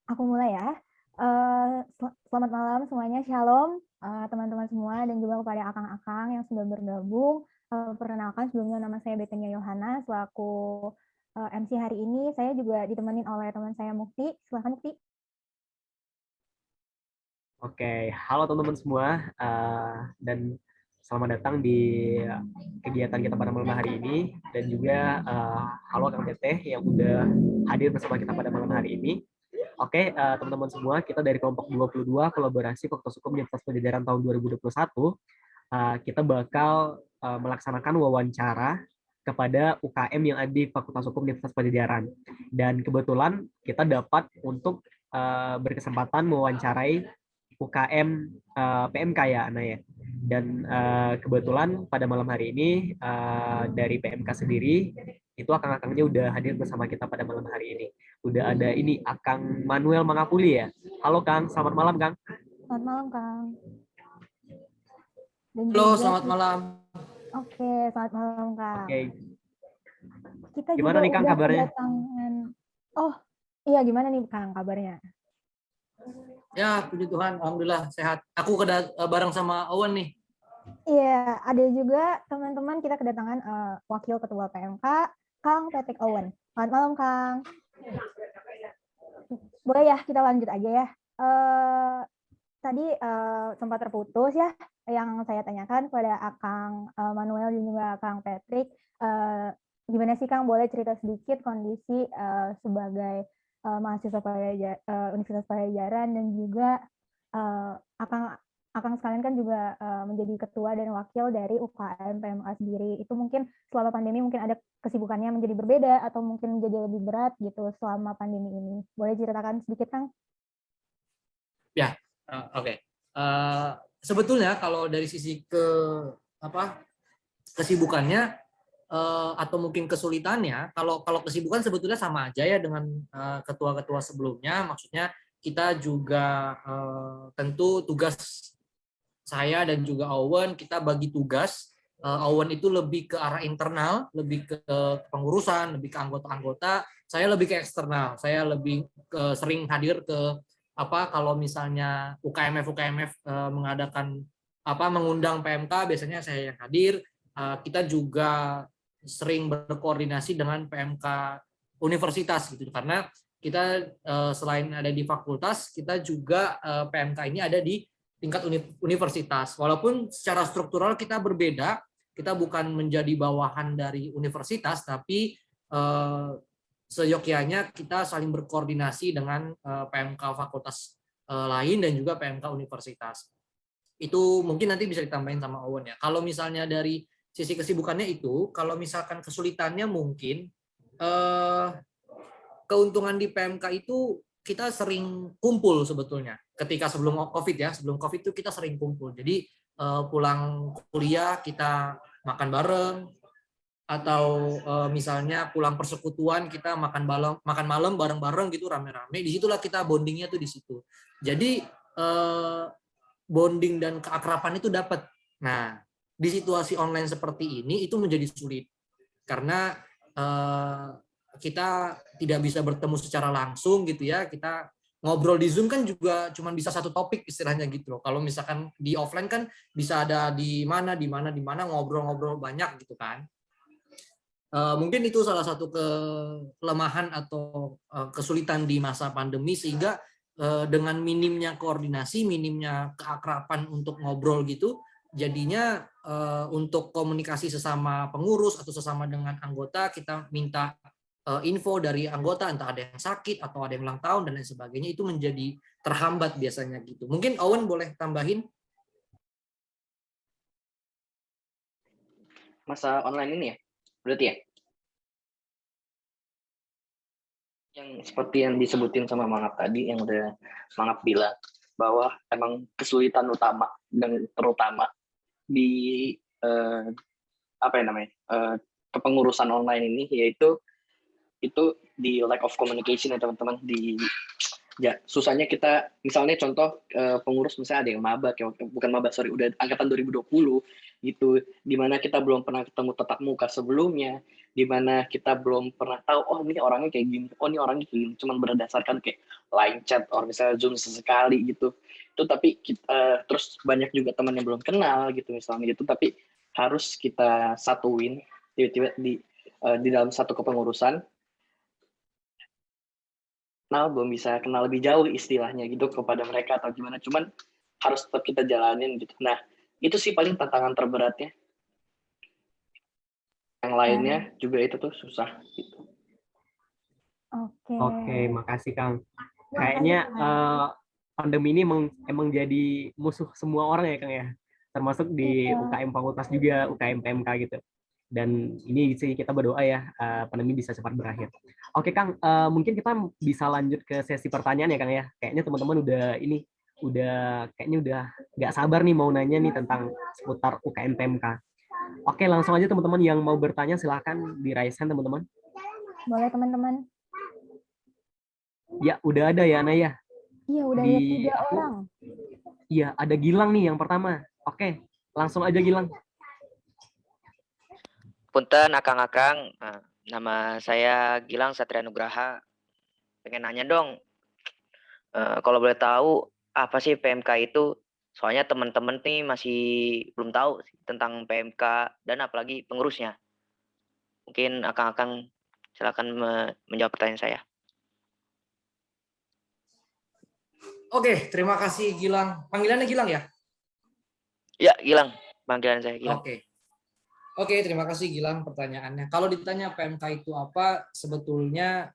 Aku mulai ya. Selamat malam semuanya, shalom teman-teman semua dan juga kepada akang-akang yang sudah bergabung. Perkenalkan sebelumnya nama saya Betania Yohana selaku MC hari ini. Saya juga ditemenin oleh teman saya Mukti. Silakan Mukti. Oke, halo teman-teman semua, dan selamat datang di kegiatan kita pada malam hari ini, dan juga halo Kang Teteh yang udah hadir bersama kita pada malam hari ini. Oke, teman-teman semua, kita dari kelompok 22 kolaborasi Fakultas Hukum Universitas Padjadjaran tahun 2021, kita bakal melaksanakan wawancara kepada UKM yang ada di Fakultas Hukum Universitas Padjadjaran. Dan kebetulan kita dapat untuk berkesempatan mewawancarai UKM PMK ya, Ana ya. Dan kebetulan pada malam hari ini dari PMK sendiri itu akang-akangnya udah hadir bersama kita pada malam hari ini. Udah ada ini Akang Manuel Mangapuli ya. Halo Kang, selamat malam Kang. Selamat malam Kang. Dan Halo, juga, selamat malam. Oke, selamat malam Kang. Oke. Kita Gimana juga nih Kang udah kabarnya? kedatangan. Oh, iya gimana nih Kang kabarnya? Ya, puji Tuhan, alhamdulillah sehat. Aku bareng sama Owen nih. Iya, ada juga teman-teman kita kedatangan Wakil Ketua PMK, Kang Patrick Owen. Selamat malam, Kang. Boleh ya, kita lanjut aja ya. Tadi sempat terputus ya, yang saya tanyakan pada Akang Manuel dan juga Kang Patrick. Gimana sih, Kang? Boleh cerita sedikit kondisi sebagai mahasiswa Universitas Padjadjaran dan juga Akang sekalian kan juga menjadi ketua dan wakil dari UKM PMK sendiri. Itu mungkin selama pandemi mungkin ada kesibukannya menjadi berbeda atau mungkin menjadi lebih berat gitu selama pandemi ini. Boleh ceritakan sedikit, Kang? Ya, oke. Sebetulnya kalau dari sisi kesibukannya atau mungkin kesulitannya, kalau kesibukan sebetulnya sama aja ya dengan ketua-ketua sebelumnya. Maksudnya kita juga tentu tugas saya dan juga Owen, kita bagi tugas. Owen itu lebih ke arah internal, lebih ke pengurusan, lebih ke anggota-anggota. Saya lebih ke eksternal. Saya lebih sering hadir ke kalau misalnya UKMF mengadakan mengundang PMK, biasanya saya yang hadir. Kita juga sering berkoordinasi dengan PMK universitas gitu, karena kita selain ada di fakultas, kita juga PMK ini ada di tingkat universitas. Walaupun secara struktural kita berbeda, kita bukan menjadi bawahan dari universitas, tapi seyogyanya kita saling berkoordinasi dengan PMK fakultas lain dan juga PMK universitas. Itu mungkin nanti bisa ditambahin sama Owen ya. Kalau misalnya dari sisi kesibukannya itu, kalau misalkan kesulitannya mungkin keuntungan di PMK itu kita sering kumpul sebetulnya. Ketika sebelum COVID ya, sebelum COVID itu kita sering kumpul. Jadi pulang kuliah kita makan bareng, atau misalnya pulang persekutuan kita makan malam bareng-bareng gitu rame-rame. Disitulah kita bondingnya tuh di situ. Jadi bonding dan keakraban itu dapat. Nah, di situasi online seperti ini itu menjadi sulit karena kita tidak bisa bertemu secara langsung gitu ya. Kita ngobrol di Zoom kan juga cuma bisa satu topik istilahnya gitu loh. Kalau misalkan di offline kan bisa ada di mana ngobrol-ngobrol banyak gitu kan. Mungkin itu salah satu kelemahan atau kesulitan di masa pandemi, sehingga dengan minimnya koordinasi, minimnya keakraban untuk ngobrol gitu, jadinya untuk komunikasi sesama pengurus atau sesama dengan anggota, kita minta info dari anggota, entah ada yang sakit atau ada yang ulang tahun dan lain sebagainya, itu menjadi terhambat biasanya gitu. Mungkin Owen boleh tambahin? Masa online ini ya, berarti ya? Yang seperti yang disebutin sama Mangap tadi, yang udah Mangap bilang, bahwa emang kesulitan utama dan terutama di kepengurusan online ini, yaitu itu di lack of communication ya teman-teman, di susahnya kita, misalnya contoh pengurus misalnya ada yang maba, bukan maba, sorry, udah angkatan 2020 gitu, di mana kita belum pernah ketemu tatap muka sebelumnya, di mana kita belum pernah tahu, oh ini orangnya kayak gini, oh ini orangnya kayak gini, cuman berdasarkan kayak line chat, atau misalnya Zoom sesekali gitu. Itu tapi kita, terus banyak juga teman yang belum kenal gitu misalnya gitu, tapi harus kita satuin tiba-tiba di dalam satu kepengurusan. Nah, belum bisa kenal lebih jauh istilahnya gitu kepada mereka atau gimana, cuman harus tetap kita jalanin gitu. Nah, itu sih paling tantangan terberatnya. Yang lainnya juga itu tuh susah gitu. Oke. Oke, makasih Kang. Makasih, Kayaknya Kang. pandemi ini emang jadi musuh semua orang ya Kang ya, termasuk di Iya. UKM fakultas juga, UKM PMK gitu. Dan ini sih kita berdoa ya pandemi bisa cepat berakhir. Oke Kang, mungkin kita bisa lanjut ke sesi pertanyaan ya Kang ya. Kayaknya teman-teman kayaknya udah nggak sabar nih mau nanya nih tentang seputar UKM PMK. Oke, langsung aja teman-teman yang mau bertanya silahkan di raise hand teman-teman. Boleh teman-teman. Ya, udah ada ya Naya. Iya, udah Di ada 3 orang. Iya, ada Gilang nih yang pertama. Oke, langsung aja Gilang. Punten akang-akang, nama saya Gilang Satria Nugraha. Pengen nanya dong, kalau boleh tahu apa sih PMK itu? Soalnya teman-teman nih masih belum tahu tentang PMK dan apalagi pengurusnya. Mungkin akang-akang silakan menjawab pertanyaan saya. Oke, terima kasih Gilang. Panggilannya Gilang ya? Ya, Gilang. Panggilan saya Gilang. Oke, terima kasih Gilang pertanyaannya. Kalau ditanya PMK itu apa, sebetulnya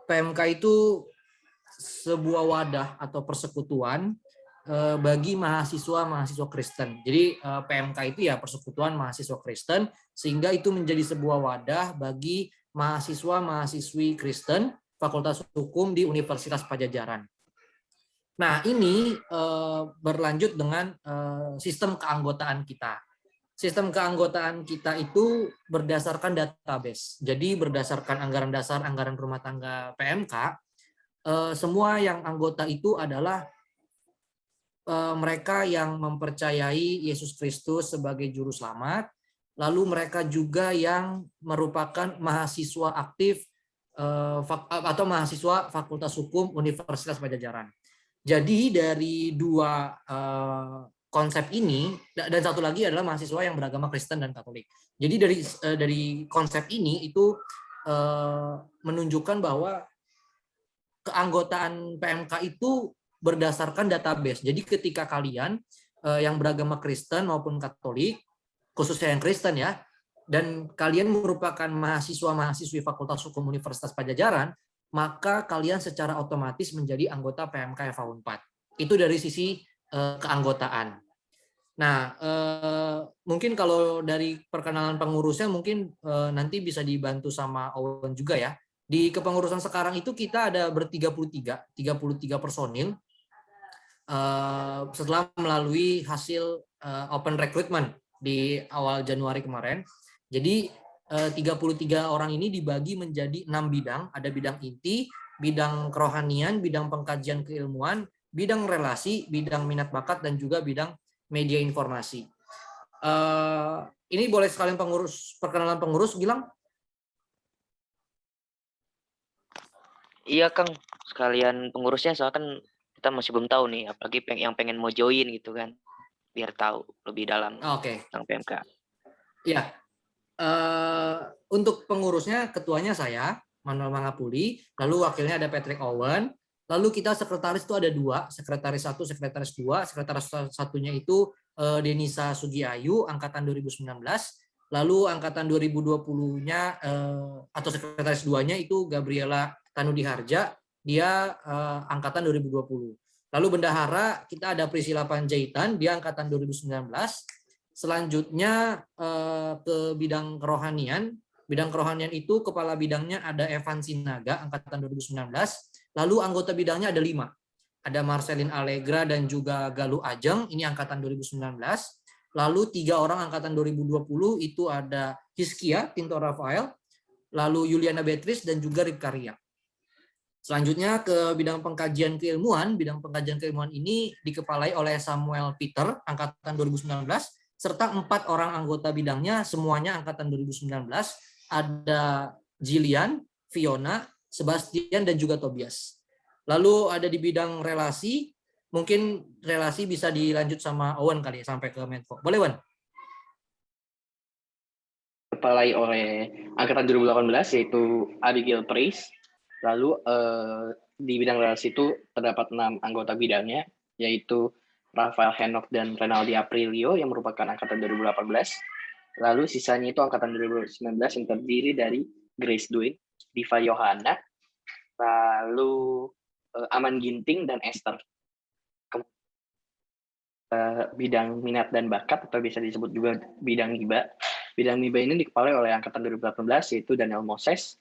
PMK itu sebuah wadah atau persekutuan bagi mahasiswa Kristen. Jadi PMK itu ya persekutuan mahasiswa Kristen, sehingga itu menjadi sebuah wadah bagi mahasiswa-mahasiswi Kristen Fakultas Hukum di Universitas Pajajaran. Nah, ini berlanjut dengan sistem keanggotaan kita. Sistem keanggotaan kita itu berdasarkan database. Jadi berdasarkan anggaran dasar, anggaran rumah tangga PMK, semua yang anggota itu adalah mereka yang mempercayai Yesus Kristus sebagai juru selamat, lalu mereka juga yang merupakan mahasiswa aktif atau mahasiswa Fakultas Hukum Universitas Pajajaran. Jadi dari 2 konsep ini, dan satu lagi adalah mahasiswa yang beragama Kristen dan Katolik. Jadi dari konsep ini itu menunjukkan bahwa keanggotaan PMK itu berdasarkan database. Jadi ketika kalian yang beragama Kristen maupun Katolik, khususnya yang Kristen ya, dan kalian merupakan mahasiswa-mahasiswi Fakultas Hukum Universitas Pajajaran, maka kalian secara otomatis menjadi anggota PMK FH4. Itu dari sisi keanggotaan. Nah, mungkin kalau dari perkenalan pengurusnya mungkin nanti bisa dibantu sama Owen juga ya. Di kepengurusan sekarang itu kita ada 33 personil setelah melalui hasil open recruitment di awal Januari kemarin. Jadi 33 orang ini dibagi menjadi 6 bidang. Ada bidang inti, bidang kerohanian, bidang pengkajian keilmuan, bidang relasi, bidang minat bakat, dan juga bidang media informasi. Ini boleh sekalian perkenalan pengurus, Gilang? Iya Kang, sekalian pengurusnya soalnya kan kita masih belum tahu nih, apalagi yang pengen mau join gitu kan, biar tahu lebih dalam tentang PMK. Iya. Untuk pengurusnya, ketuanya saya, Manuel Mangapuli, lalu wakilnya ada Patrick Owen, lalu kita sekretaris itu ada 2, sekretaris 1, sekretaris 2, sekretaris satunya itu Denisa Sugiayu, angkatan 2019, lalu angkatan 2020-nya atau sekretaris 2-nya itu Gabriela Tanudiharja, dia angkatan 2020. Lalu bendahara kita ada Priscilla Panjaitan, dia angkatan 2019. Selanjutnya ke bidang kerohanian. Bidang kerohanian itu kepala bidangnya ada Evan Sinaga, angkatan 2019. Lalu anggota bidangnya ada 5. Ada Marcelin Allegra dan juga Galuh Ajeng, ini angkatan 2019. Lalu 3 orang angkatan 2020 itu ada Hizkia Tinto Rafael, lalu Yuliana Beatrice, dan juga Ripka Ria. Selanjutnya ke bidang pengkajian keilmuan. Bidang pengkajian keilmuan ini dikepalai oleh Samuel Peter, angkatan 2019, serta 4 orang anggota bidangnya, semuanya angkatan 2019. Ada Jillian, Fiona, Sebastian, dan juga Tobias. Lalu ada di bidang relasi, mungkin relasi bisa dilanjut sama Owen kali ya, sampai ke Menko. Boleh, Owen? Dikepalai oleh angkatan 2018 yaitu Abigail Price. Lalu di bidang relasi itu terdapat 6 anggota bidangnya, yaitu Rafael Henok dan Renaldi Aprilio yang merupakan angkatan 2018. Lalu sisanya itu angkatan 2019 yang terdiri dari Grace Dwayne, Diva Yohana, lalu Aman Ginting, dan Esther. Bidang minat dan bakat atau bisa disebut juga bidang MIBA. Bidang MIBA ini dikepalai oleh angkatan 2018 yaitu Daniel Moses,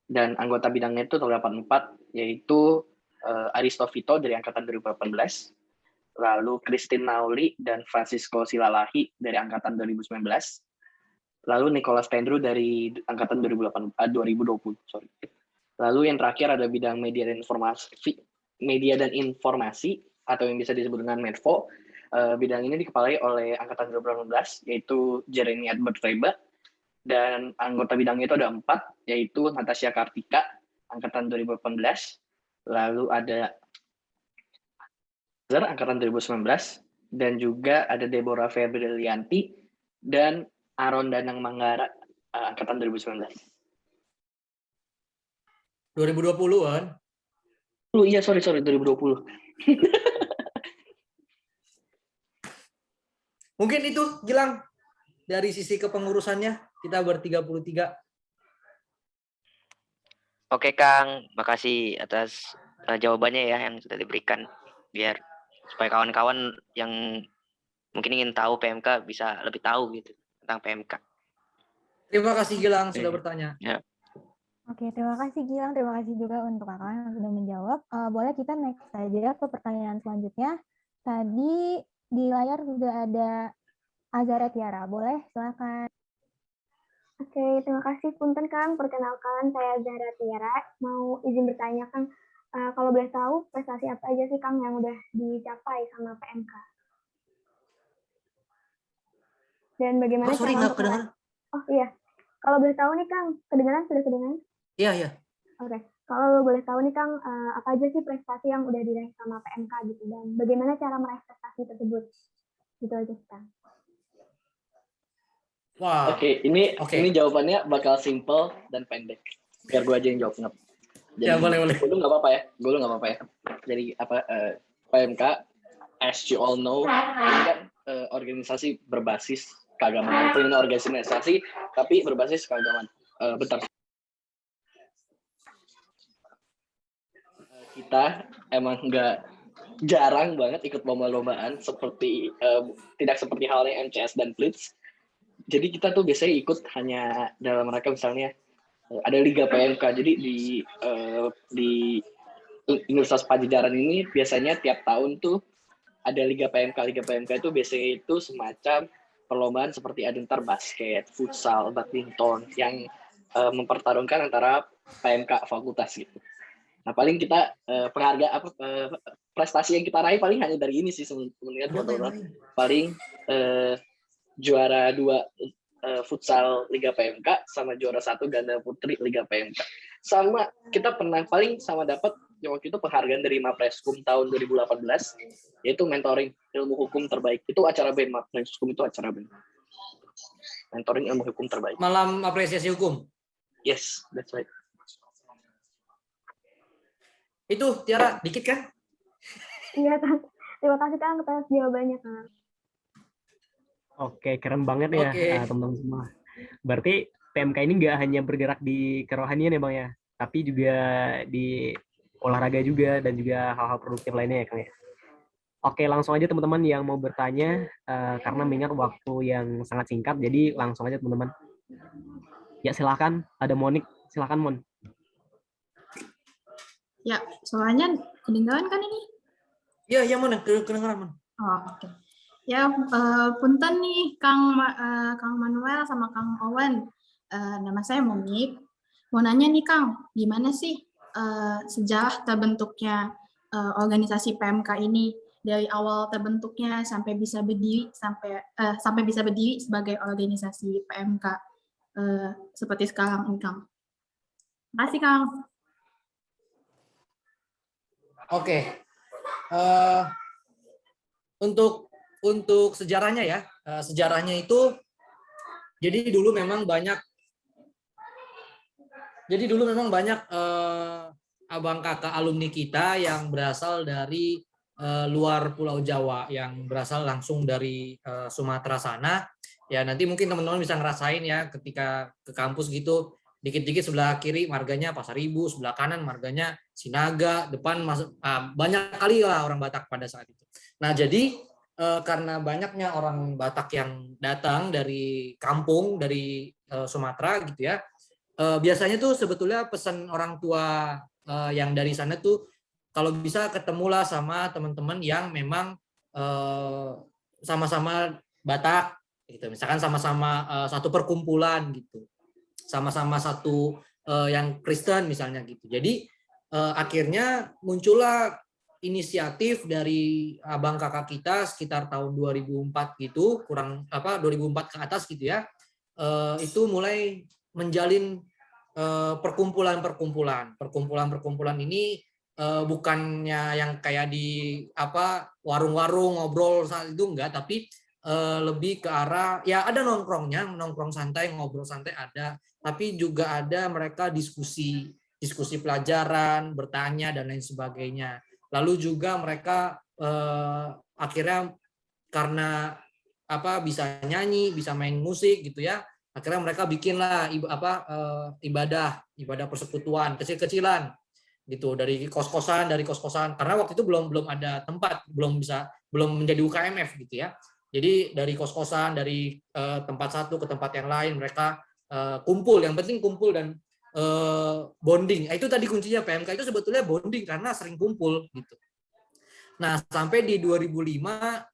dan anggota bidangnya itu terdapat 4, yaitu Aristovito dari angkatan 2018, lalu Christine Nauli dan Francisco Silalahi dari angkatan 2019, lalu Nicholas Tendru dari angkatan 2020. Lalu yang terakhir ada bidang media dan informasi atau yang bisa disebut dengan Medfo. Bidang ini dikepalai oleh angkatan 2018 yaitu Jeremy Edward Reba, dan anggota bidangnya itu ada 4, yaitu Natasha Kartika, angkatan 2018, lalu ada angkatan 2019, dan juga ada Deborah Febrilianti dan Aaron Danang Manggara, angkatan 2019. 2020 kan? Iya, sorry 2020. Mungkin itu, Gilang, dari sisi kepengurusannya. Kita ber-33. Oke Kang, makasih atas jawabannya ya yang sudah diberikan, biar supaya kawan-kawan yang mungkin ingin tahu PMK bisa lebih tahu gitu tentang PMK. Terima kasih Gilang sudah bertanya. Ya. Oke, terima kasih Gilang, terima kasih juga untuk kakak yang sudah menjawab. Boleh kita next saja ke pertanyaan selanjutnya. Tadi di layar sudah ada Azara Tiara, boleh silakan. Oke, terima kasih. Punten Kang, perkenalkan saya Zahra Tiara. Mau izin bertanya Kang, kalau boleh tahu prestasi apa aja sih Kang yang udah dicapai sama PMK? Dan bagaimana sorry, cara nggak untuk kedengeran. Oh iya, kalau boleh tahu nih Kang, kedengaran? Sudah kedengaran? Iya. Oke, kalau boleh tahu nih Kang, apa aja sih prestasi yang udah diraih sama PMK gitu, dan bagaimana cara meraih prestasi tersebut? Gitu aja Kang. Wah. Oke, ini jawabannya bakal simple dan pendek. Biar gue aja yang jawab. Jadi, ya boleh. Gue nggak apa-apa ya. Jadi PMK, as you all know, ini kan organisasi berbasis keagamaan. Itu organisasi tapi berbasis keagamaan. Bentar. Kita emang nggak jarang banget ikut lomba-lombaan seperti tidak seperti halnya MCS dan Blitz. Jadi kita tuh biasanya ikut hanya dalam rangka misalnya ada Liga PMK. Jadi di Universitas Pajajaran ini biasanya tiap tahun tuh ada Liga PMK. Liga PMK itu biasanya itu semacam perlombaan seperti ada ntar basket, futsal, badminton yang mempertarungkan antara PMK fakultas gitu. Nah paling kita prestasi yang kita raih paling hanya dari ini sih sebenarnya teman-teman. Paling juara 2 futsal Liga PMK sama juara 1 ganda putri Liga PMK. Sama kita pernah paling sama dapat waktu itu penghargaan dari Mapreskum tahun 2018 yaitu mentoring ilmu hukum terbaik. Itu acara BEM, Mapreskum itu acara BEM. Mentoring ilmu hukum terbaik. Malam apresiasi hukum. Yes, that's right. Itu Tiara dikit kan? Iya Kang. Terima kasih Kang atas jawabannya Kang. Oke, keren banget ya teman-teman semua. Berarti PMK ini nggak hanya bergerak di kerohanian ya Bang ya, tapi juga di olahraga juga dan juga hal-hal produktif lainnya ya Kang ya. Oke, langsung aja teman-teman yang mau bertanya, karena mengingat waktu yang sangat singkat, jadi langsung aja teman-teman. Ya silakan, ada Monik, silakan Mon. Ya, soalnya kedengaran kan ini? Iya Mon, kedengaran Mon. Oh, oke. Ya, punten nih Kang Manuel sama Kang Owen. Nama saya Monik. Mau nanya nih Kang, gimana sih sejarah terbentuknya organisasi PMK ini, dari awal terbentuknya sampai bisa berdiri sebagai organisasi PMK seperti sekarang ini, Kang. Terima kasih, Kang. Oke. Untuk sejarahnya ya, sejarahnya itu jadi dulu memang banyak abang kakak alumni kita yang berasal dari luar Pulau Jawa, yang berasal langsung dari Sumatera sana. Ya nanti mungkin teman-teman bisa ngerasain ya ketika ke kampus gitu, dikit-dikit sebelah kiri marganya Pasar Ibu, sebelah kanan marganya Sinaga, depan masuk banyak kali lah orang Batak pada saat itu. Nah jadi karena banyaknya orang Batak yang datang dari kampung, dari Sumatera gitu ya, biasanya tuh sebetulnya pesan orang tua yang dari sana tuh kalau bisa ketemulah sama teman-teman yang memang sama-sama Batak gitu, misalkan sama-sama satu perkumpulan gitu, sama-sama satu yang Kristen misalnya gitu. Jadi akhirnya muncullah inisiatif dari abang kakak kita sekitar tahun 2004 gitu, 2004 ke atas gitu ya, itu mulai menjalin perkumpulan ini bukannya yang kayak di warung-warung ngobrol saat itu enggak, tapi lebih ke arah ya ada nongkrong santai, ngobrol santai ada, tapi juga ada mereka diskusi pelajaran, bertanya dan lain sebagainya. Lalu juga mereka akhirnya karena bisa nyanyi, bisa main musik gitu ya, akhirnya mereka bikinlah ibadah persekutuan kecil-kecilan gitu, dari kos-kosan karena waktu itu belum ada tempat, belum menjadi UKMF gitu ya. Jadi dari kos-kosan, dari tempat satu ke tempat yang lain mereka kumpul, yang penting kumpul dan bonding. Itu tadi kuncinya, PMK itu sebetulnya bonding karena sering kumpul gitu. Nah, sampai di 2005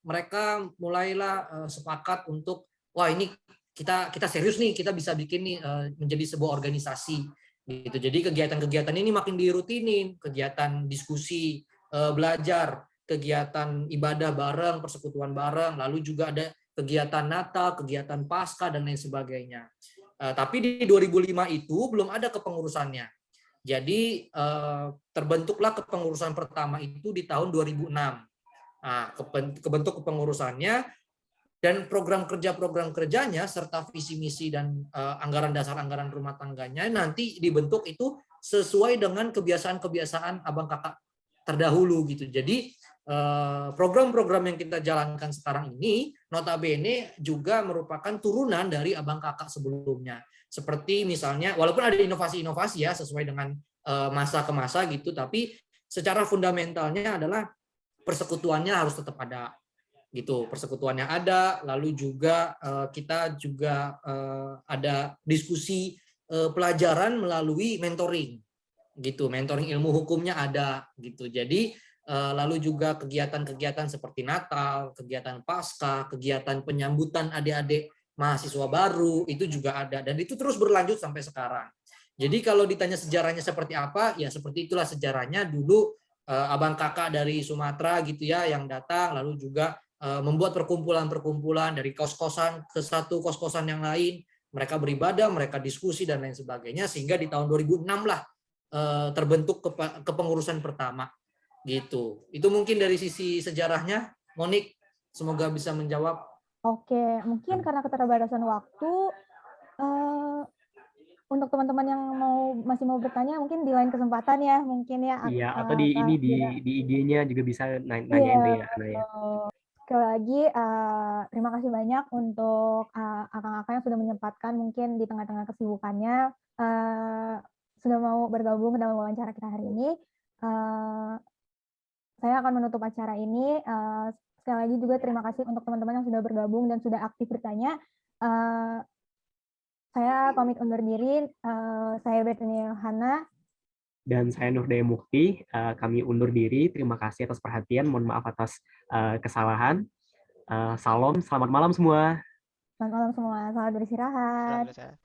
mereka mulailah sepakat untuk wah ini kita serius nih, kita bisa bikin nih menjadi sebuah organisasi gitu. Jadi kegiatan-kegiatan ini makin dirutinin, kegiatan diskusi, belajar, kegiatan ibadah bareng, persekutuan bareng, lalu juga ada kegiatan Natal, kegiatan Paskah dan lain sebagainya. Tapi di 2005 itu belum ada kepengurusannya. Jadi terbentuklah kepengurusan pertama itu di tahun 2006. Nah, kebentuk kepengurusannya dan program kerjanya serta visi misi dan anggaran dasar anggaran rumah tangganya nanti dibentuk itu sesuai dengan kebiasaan abang kakak terdahulu gitu. Jadi program-program yang kita jalankan sekarang ini notabene juga merupakan turunan dari abang kakak sebelumnya. Seperti misalnya walaupun ada inovasi-inovasi ya sesuai dengan masa ke masa gitu, tapi secara fundamentalnya adalah persekutuannya harus tetap ada gitu, persekutuannya ada, lalu juga kita juga ada diskusi pelajaran melalui mentoring gitu, mentoring ilmu hukumnya ada gitu. Jadi lalu juga kegiatan-kegiatan seperti Natal, kegiatan Paskah, kegiatan penyambutan adik-adik mahasiswa baru itu juga ada, dan itu terus berlanjut sampai sekarang. Jadi kalau ditanya sejarahnya seperti apa, ya seperti itulah sejarahnya. Dulu abang kakak dari Sumatera gitu ya yang datang, lalu juga membuat perkumpulan-perkumpulan dari kos-kosan ke satu kos-kosan yang lain, mereka beribadah, mereka diskusi dan lain sebagainya, sehingga di tahun 2006 lah terbentuk kepengurusan pertama gitu. Itu mungkin dari sisi sejarahnya. Monik, semoga bisa menjawab. Oke, mungkin karena keterbatasan waktu, untuk teman-teman yang masih mau bertanya mungkin di lain kesempatan ya, mungkin ya. Iya, atau di IG-nya juga bisa nanyain ya, Ana ya. Sekali lagi terima kasih banyak untuk akang-akang yang sudah menyempatkan mungkin di tengah-tengah kesibukannya sudah mau bergabung dalam wawancara kita hari ini. Saya akan menutup acara ini. Sekali lagi juga terima kasih untuk teman-teman yang sudah bergabung dan sudah aktif bertanya. Saya pamit undur diri. Saya Brittany Yohana. Dan saya Nurdaya Mukti. Kami undur diri. Terima kasih atas perhatian. Mohon maaf atas kesalahan. Salam, selamat malam semua. Selamat malam semua. Selamat beristirahat.